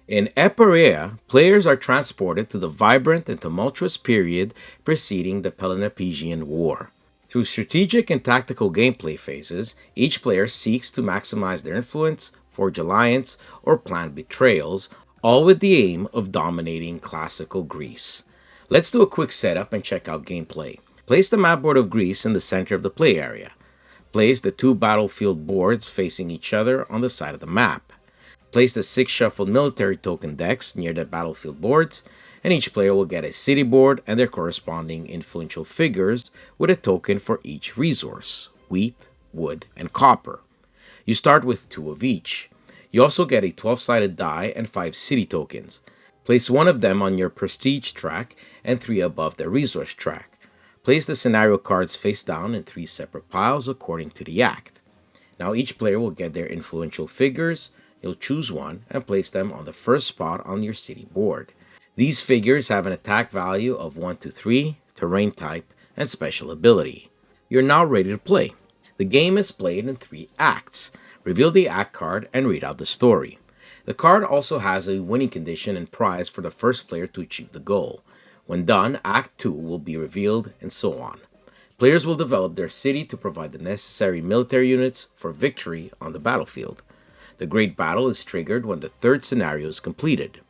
In Epireia, players are transported to the vibrant and tumultuous period preceding the Peloponnesian War. Through strategic and tactical gameplay phases, each player seeks to maximize their influence, forge alliance, or plan betrayals, all with the aim of dominating classical Greece. Let's do a quick setup and check out gameplay. Place the map board of Greece in the center of the play area. Place the 2 battlefield boards facing each other on the side of the map. Place the 6 shuffled military token decks near the battlefield boards, and each player will get a city board and their corresponding influential figures with a token for each resource: wheat, wood, and copper. You start with 2 of each. You also get a 12-sided die and 5 city tokens. Place 1 of them on your prestige track and 3 above the resource track. Place the scenario cards face down in 3 separate piles according to the act. Now each player will get their influential figures. You'll choose one and place them on the first spot on your city board. These figures have an attack value of 1 to 3, terrain type, and special ability. You're now ready to play. The game is played in 3 acts. Reveal the act card and read out the story. The card also has a winning condition and prize for the first player to achieve the goal. When done, Act 2 will be revealed, and so on. Players will develop their city to provide the necessary military units for victory on the battlefield. The Great Battle is triggered when the 3rd scenario is completed.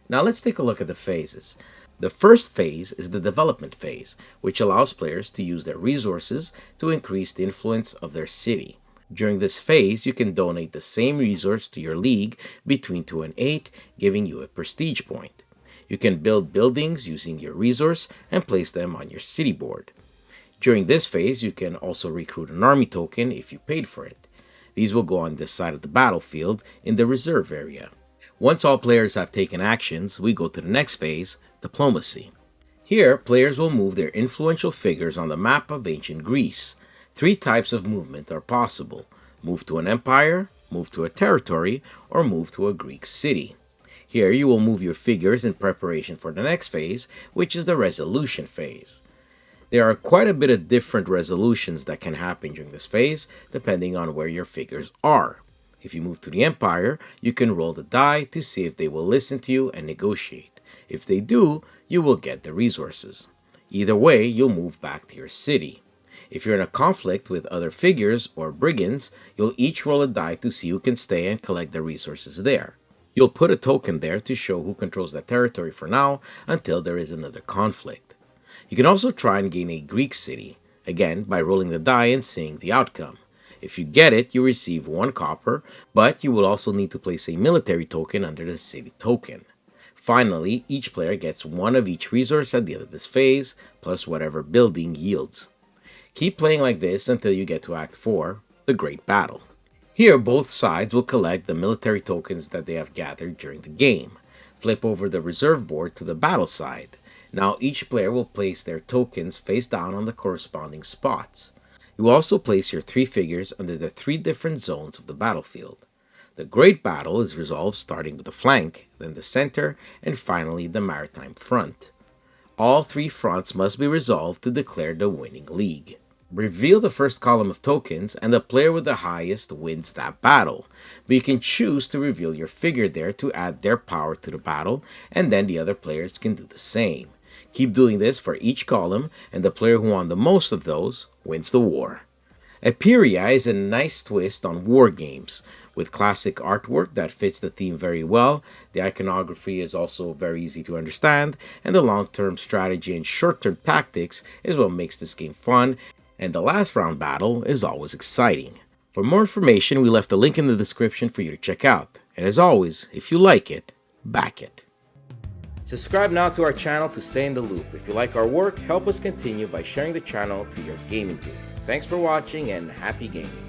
Now let's take a look at the phases. The first phase is the development phase, which allows players to use their resources to increase the influence of their city. During this phase, you can donate the same resource to your league between 2 and 8, giving you a prestige point. You can build buildings using your resource and place them on your city board. During this phase, you can also recruit an army token if you paid for it. These will go on this side of the battlefield in the reserve area. Once all players have taken actions, we go to the next phase, diplomacy. Here, players will move their influential figures on the map of ancient Greece. 3 types of movement are possible: move to an empire, move to a territory, or move to a Greek city. Here, you will move your figures in preparation for the next phase, which is the resolution phase. There are quite a bit of different resolutions that can happen during this phase, depending on where your figures are. If you move to the Empire, you can roll the die to see if they will listen to you and negotiate. If they do, you will get the resources. Either way, you'll move back to your city. If you're in a conflict with other figures or brigands, you'll each roll a die to see who can stay and collect the resources there. You'll put a token there to show who controls that territory for now until there is another conflict. You can also try and gain a Greek city, again by rolling the die and seeing the outcome. If you get it, you receive 1 copper, but you will also need to place a military token under the city token. Finally, each player gets 1 of each resource at the end of this phase, plus whatever building yields. Keep playing like this until you get to Act 4, the Great Battle. Here, both sides will collect the military tokens that they have gathered during the game. Flip over the reserve board to the battle side. Now each player will place their tokens face down on the corresponding spots. You will also place your 3 figures under the 3 different zones of the battlefield. The Great Battle is resolved starting with the flank, then the center, and finally the maritime front. All 3 fronts must be resolved to declare the winning league. Reveal the first column of tokens, and the player with the highest wins that battle. But you can choose to reveal your figure there to add their power to the battle, and then the other players can do the same. Keep doing this for each column, and the player who won the most of those wins the war. Epireia is a nice twist on war games, with classic artwork that fits the theme very well. The iconography is also very easy to understand, and the long-term strategy and short-term tactics is what makes this game fun, and the last round battle is always exciting. For more information, we left a link in the description for you to check out. And as always, if you like it, back it. Subscribe now to our channel to stay in the loop. If you like our work, help us continue by sharing the channel to your gaming group. Thanks for watching and happy gaming.